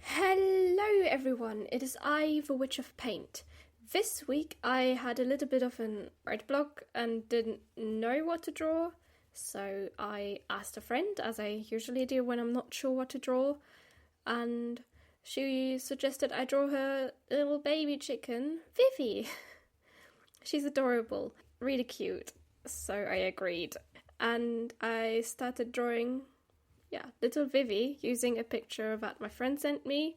Hello everyone, it is I, the Witch of Paint. This week I had a little bit of an art block and didn't know what to draw, so I asked a friend, as I usually do when I'm not sure what to draw, and she suggested I draw her little baby chicken, Vivi. She's adorable, really cute, so I agreed. And I started drawing little Vivi using a picture that my friend sent me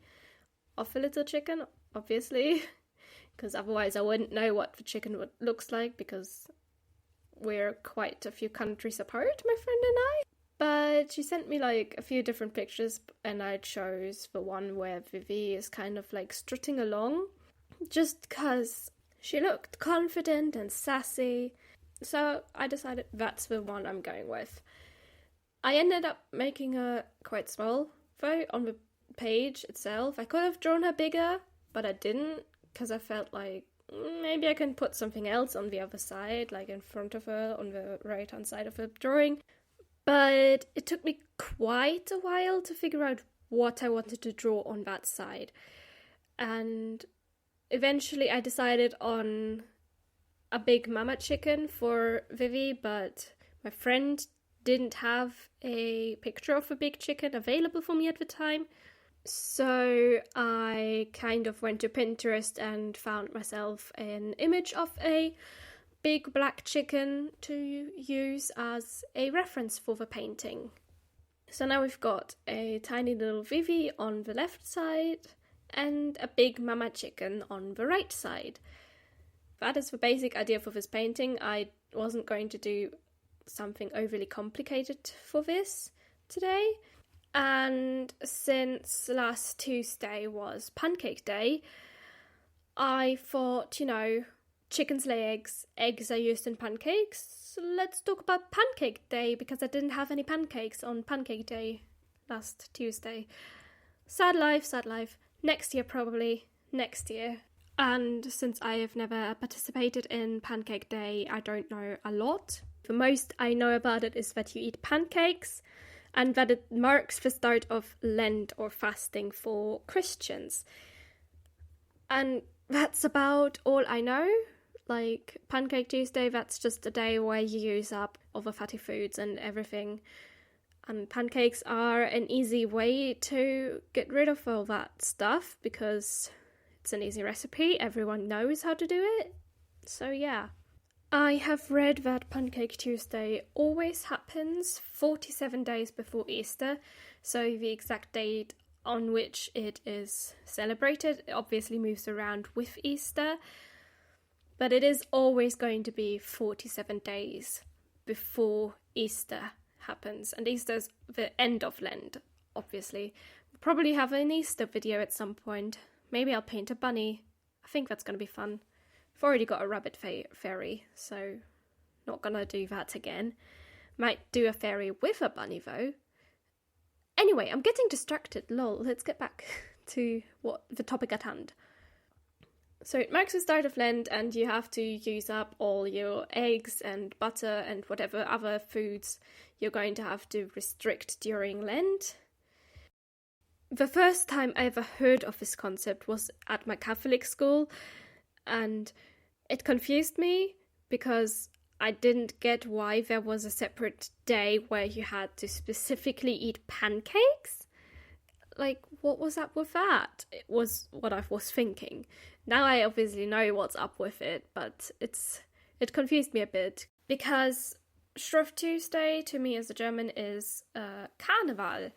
of a little chicken, obviously, because otherwise I wouldn't know what the chicken looks like, because we're quite a few countries apart, my friend and I. But she sent me like a few different pictures, and I chose the one where Vivi is kind of like strutting along, just because she looked confident and sassy. So I decided that's the one I'm going with. I ended up making her quite small, though, on the page itself. I could have drawn her bigger, but I didn't, because I felt like maybe I can put something else on the other side, like in front of her, on the right-hand side of the drawing. But it took me quite a while to figure out what I wanted to draw on that side. And eventually I decided on a big mama chicken for Vivi, but my friend didn't have a picture of a big chicken available for me at the time. So I kind of went to Pinterest and found myself an image of a big black chicken to use as a reference for the painting. So now we've got a tiny little Vivi on the left side and a big mama chicken on the right side. That is the basic idea for this painting. I wasn't going to do something overly complicated for this today. And since last Tuesday was Pancake Day, I thought, chickens lay eggs, eggs are used in pancakes, so let's talk about Pancake Day, because I didn't have any pancakes on Pancake Day last Tuesday. Sad life, sad life. Next year, probably. Next year. And since I have never participated in Pancake Day, I don't know a lot. The most I know about it is that you eat pancakes and that it marks the start of Lent or fasting for Christians. And that's about all I know. Like Pancake Tuesday, that's just a day where you use up all the fatty foods and everything. And pancakes are an easy way to get rid of all that stuff because it's an easy recipe. Everyone knows how to do it. So yeah. I have read that Pancake Tuesday always happens 47 days before Easter, so the exact date on which it is celebrated obviously moves around with Easter, but it is always going to be 47 days before Easter happens, and Easter's the end of Lent, obviously. We'll probably have an Easter video at some point. Maybe I'll paint a bunny. I think that's going to be fun. I've already got a rabbit fairy, so not gonna do that again. Might do a fairy with a bunny though. Anyway, I'm getting distracted, lol. Let's get back to the topic at hand. So it marks the start of Lent, and you have to use up all your eggs and butter and whatever other foods you're going to have to restrict during Lent. The first time I ever heard of this concept was at my Catholic school, and it confused me because I didn't get why there was a separate day where you had to specifically eat pancakes. Like, what was up with that? It was what I was thinking. Now I obviously know what's up with it, but it confused me a bit because Shrove Tuesday to me as a German is Carnival.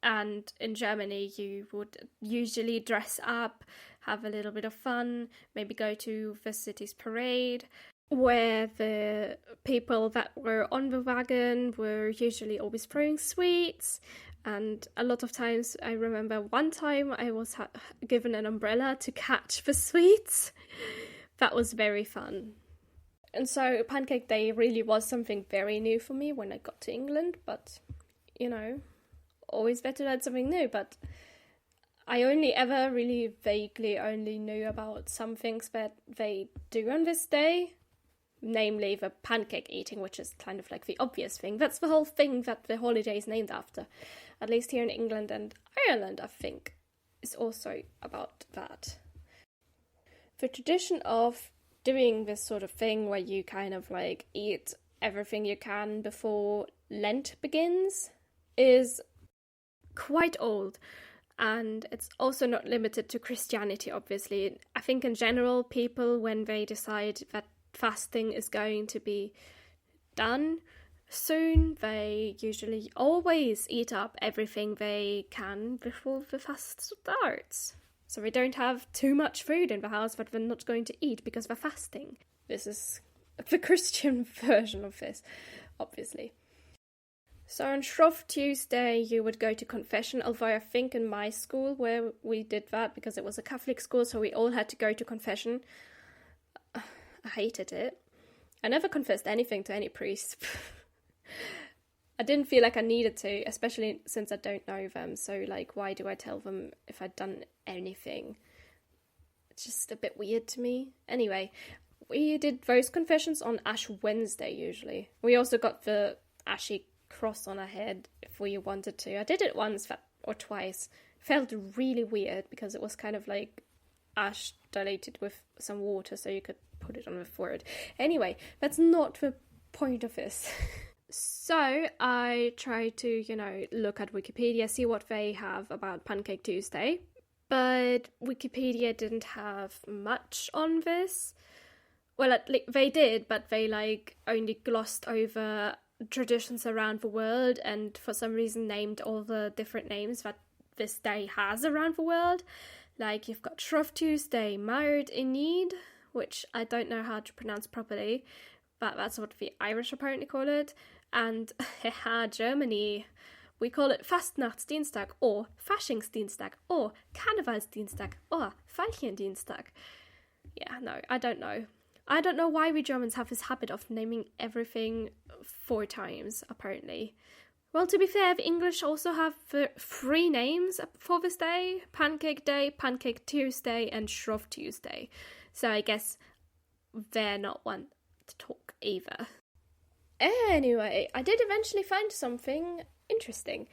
And in Germany, you would usually dress up, have a little bit of fun, maybe go to the city's parade, where the people that were on the wagon were usually always throwing sweets. And a lot of times, I remember one time I was given an umbrella to catch the sweets. That was very fun. And so Pancake Day really was something very new for me when I got to England, but, always better to learn something new, but I only ever really vaguely only knew about some things that they do on this day, namely the pancake eating, which is kind of like the obvious thing. That's the whole thing that the holiday is named after, at least here in England and Ireland, I think. is also about that. The tradition of doing this sort of thing where you kind of like eat everything you can before Lent begins is quite old. And it's also not limited to Christianity, obviously. I think in general, people, when they decide that fasting is going to be done soon, they usually always eat up everything they can before the fast starts. So they don't have too much food in the house that they're not going to eat because they're fasting. This is the Christian version of this, obviously. So on Shrove Tuesday, you would go to confession, although I think in my school where we did that, because it was a Catholic school, so we all had to go to confession. I hated it. I never confessed anything to any priest. I didn't feel like I needed to, especially since I don't know them, so like, why do I tell them if I'd done anything? It's just a bit weird to me. Anyway, we did those confessions on Ash Wednesday, usually. We also got the ashy cross on our head if we wanted to. I did it once or twice. Felt really weird because it was kind of like ash diluted with some water so you could put it on the forehead. Anyway, that's not the point of this. So I tried to, look at Wikipedia, see what they have about Pancake Tuesday, but Wikipedia didn't have much on this. Well, they did, but they only glossed over traditions around the world and for some reason named all the different names that this day has around the world. Like, you've got Shrove Tuesday, Mard Inid, which I don't know how to pronounce properly, but that's what the Irish apparently call it. And Germany, we call it Fastnachtsdienstag or Faschingsdienstag or Karnevalsdienstag or Veilchendienstag. Yeah, no, I don't know. I don't know why we Germans have this habit of naming everything 4 times, apparently. Well, to be fair, the English also have 3 names for this day: Pancake Day, Pancake Tuesday, and Shrove Tuesday. So I guess they're not one to talk either. Anyway, I did eventually find something interesting.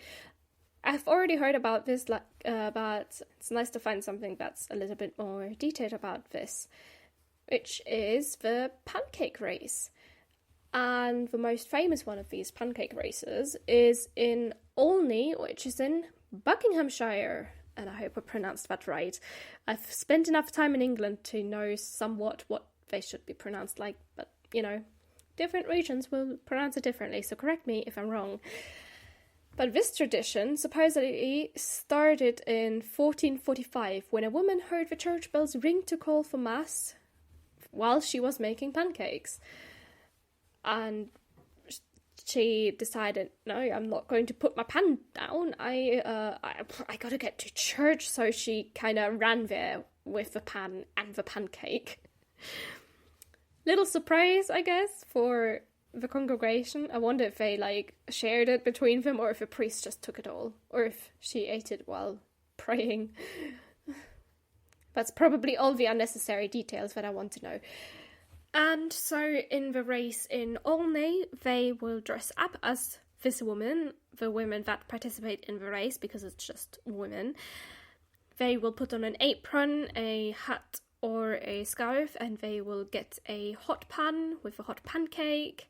I've already heard about this, but it's nice to find something that's a little bit more detailed about this, which is the pancake race. And the most famous one of these pancake races is in Olney, which is in Buckinghamshire. And I hope I pronounced that right. I've spent enough time in England to know somewhat what they should be pronounced like, but, different regions will pronounce it differently, so correct me if I'm wrong. But this tradition supposedly started in 1445, when a woman heard the church bells ring to call for mass while she was making pancakes. And she decided, no, I'm not going to put my pan down. I gotta get to church. So she kind of ran there with the pan and the pancake. Little surprise, I guess, for the congregation. I wonder if they shared it between them, or if a priest just took it all, or if she ate it while praying. That's probably all the unnecessary details that I want to know. And so in the race in Olney, they will dress up as this woman, the women that participate in the race, because it's just women. They will put on an apron, a hat or a scarf, and they will get a hot pan with a hot pancake.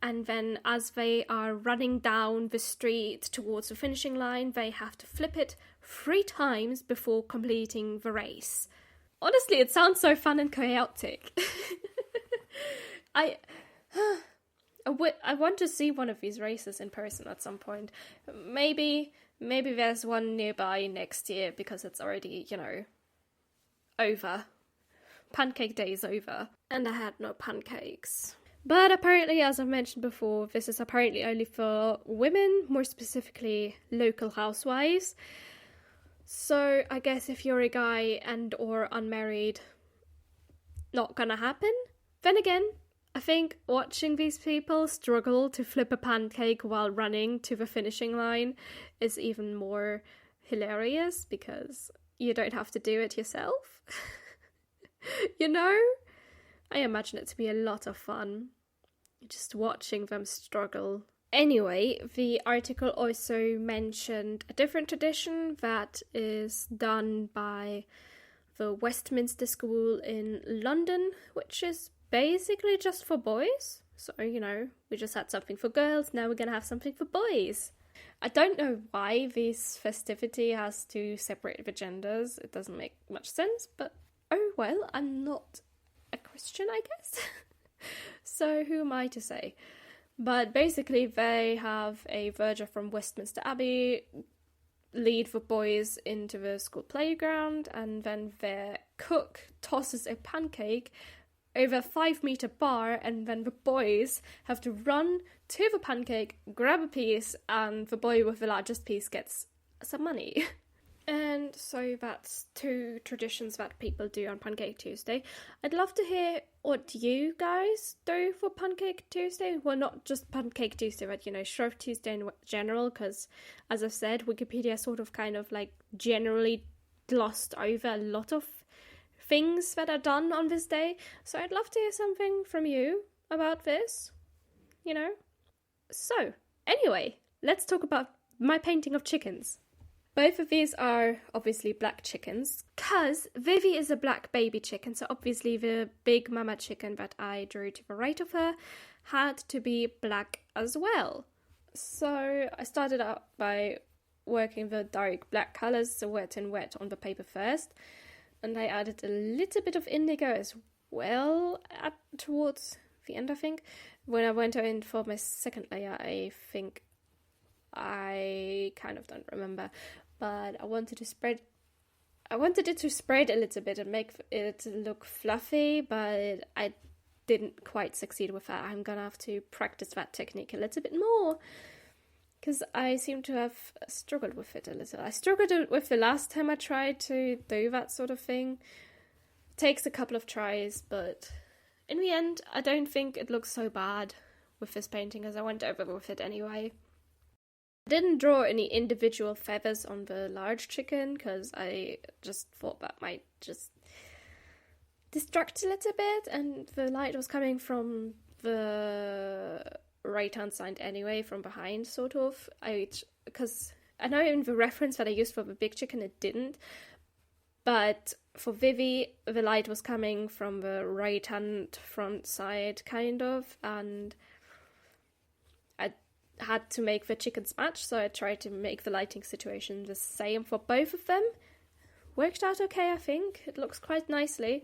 And then as they are running down the street towards the finishing line, they have to flip it 3 times before completing the race. Honestly, it sounds so fun and chaotic. I want to see one of these races in person at some point. Maybe there's one nearby next year, because it's already, over. Pancake Day is over. And I had no pancakes. But apparently, as I've mentioned before, this is apparently only for women, more specifically local housewives. So I guess if you're a guy and or unmarried, not gonna happen. Then again, I think watching these people struggle to flip a pancake while running to the finishing line is even more hilarious, because you don't have to do it yourself. I imagine it to be a lot of fun, just watching them struggle Anyway, the article also mentioned a different tradition that is done by the Westminster School in London, which is basically just for boys. So, we just had something for girls, now we're gonna have something for boys. I don't know why this festivity has to separate the genders. It doesn't make much sense, but oh well, I'm not a Christian, I guess. So who am I to say? But basically they have a verger from Westminster Abbey lead the boys into the school playground, and then their cook tosses a pancake over a 5-meter bar, and then the boys have to run to the pancake, grab a piece, and the boy with the largest piece gets some money. And so that's 2 traditions that people do on Pancake Tuesday. I'd love to hear what you guys do for Pancake Tuesday. Well, not just Pancake Tuesday, but, Shrove Tuesday in general, because, as I've said, Wikipedia sort of kind of like generally glossed over a lot of things that are done on this day. So I'd love to hear something from you about this, So, anyway, let's talk about my painting of chickens. Both of these are obviously black chickens, because Vivi is a black baby chicken, so obviously the big mama chicken that I drew to the right of her had to be black as well. So I started out by working the dark black colours, so wet and wet, on the paper first, and I added a little bit of indigo as well towards the end, I think. When I went in for my second layer, I think I kind of don't remember, but I wanted it to spread a little bit and make it look fluffy, but I didn't quite succeed with that. I'm gonna have to practice that technique a little bit more, because I seem to have struggled with it a little. I struggled with the last time I tried to do that sort of thing. It takes a couple of tries, but in the end, I don't think it looks so bad with this painting, as I went over with it anyway. I didn't draw any individual feathers on the large chicken, because I just thought that might just distract a little bit, and the light was coming from the right-hand side anyway, from behind, sort of. Because I know in the reference that I used for the big chicken, it didn't, but for Vivi, the light was coming from the right-hand front side, kind of, and I had to make the chickens match, so I tried to make the lighting situation the same for both of them. Worked out okay, I think. It looks quite nicely.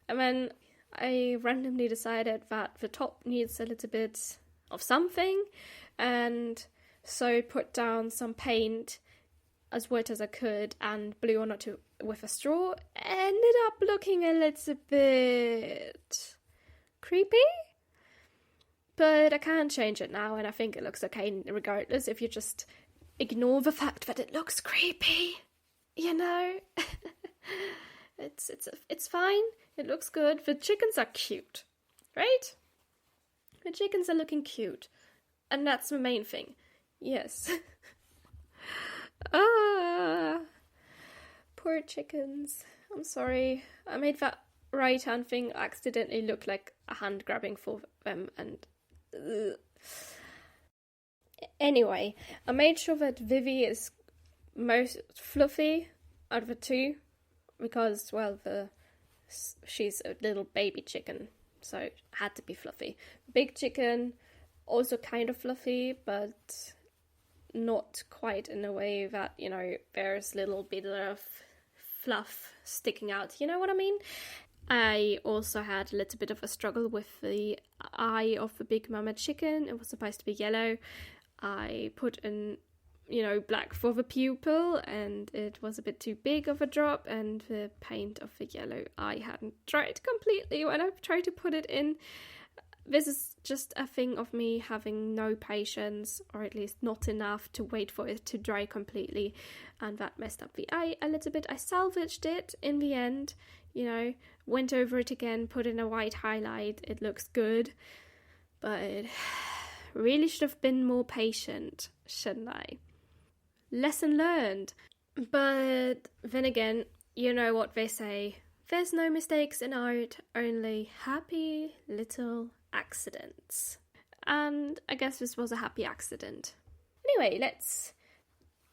And then I randomly decided that the top needs a little bit of something, and so put down some paint as wet as I could and blew on it with a straw. Ended up looking a little bit creepy, but I can't change it now, and I think it looks okay regardless if you just ignore the fact that it looks creepy, It's fine. It looks good. The chickens are cute, right? The chickens are looking cute, and that's the main thing. Yes. Poor chickens. I'm sorry. I made that right-hand thing accidentally look like a hand grabbing for them, and anyway, I made sure that Vivi is most fluffy out of the 2, because, well, she's a little baby chicken, so it had to be fluffy. Big chicken, also kind of fluffy, but not quite in a way that, there's a little bit of fluff sticking out, you know what I mean? I also had a little bit of a struggle with the eye of the big mama chicken. It was supposed to be yellow. I put in, black for the pupil, and it was a bit too big of a drop, and the paint of the yellow eye hadn't dried completely when I tried to put it in. This is just a thing of me having no patience, or at least not enough to wait for it to dry completely, and that messed up the eye a little bit. I salvaged it in the end, went over it again, put in a white highlight. It looks good, but really should have been more patient, shouldn't I? Lesson learned. But then again, you know what they say, there's no mistakes in art, only happy little accidents. and I guess this was a happy accident. Anyway, let's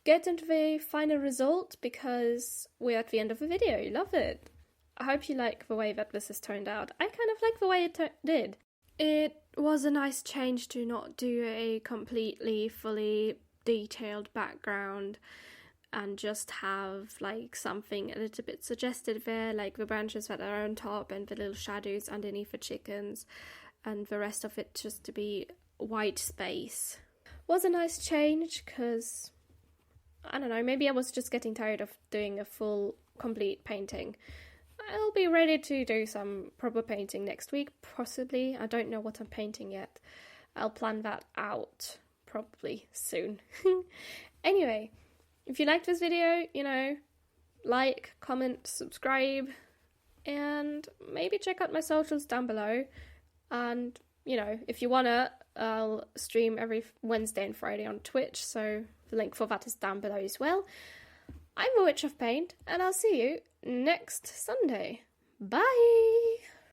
get into the final result because we're at the end of the video. Love it. I hope you like the way that this has turned out. I kind of like the way it did. It was a nice change to not do a completely, fully detailed background and just have like something a little bit suggested there, like the branches that are on top and the little shadows underneath the chickens, and the rest of it just to be white space. Was a nice change because, I don't know, maybe I was just getting tired of doing a full, complete painting. I'll be ready to do some proper painting next week, possibly. I don't know what I'm painting yet. I'll plan that out probably soon. Anyway, if you liked this video, like, comment, subscribe, and maybe check out my socials down below. And, if you wanna, I'll stream every Wednesday and Friday on Twitch, so the link for that is down below as well. I'm the Witch of Paint, and I'll see you next Sunday. Bye!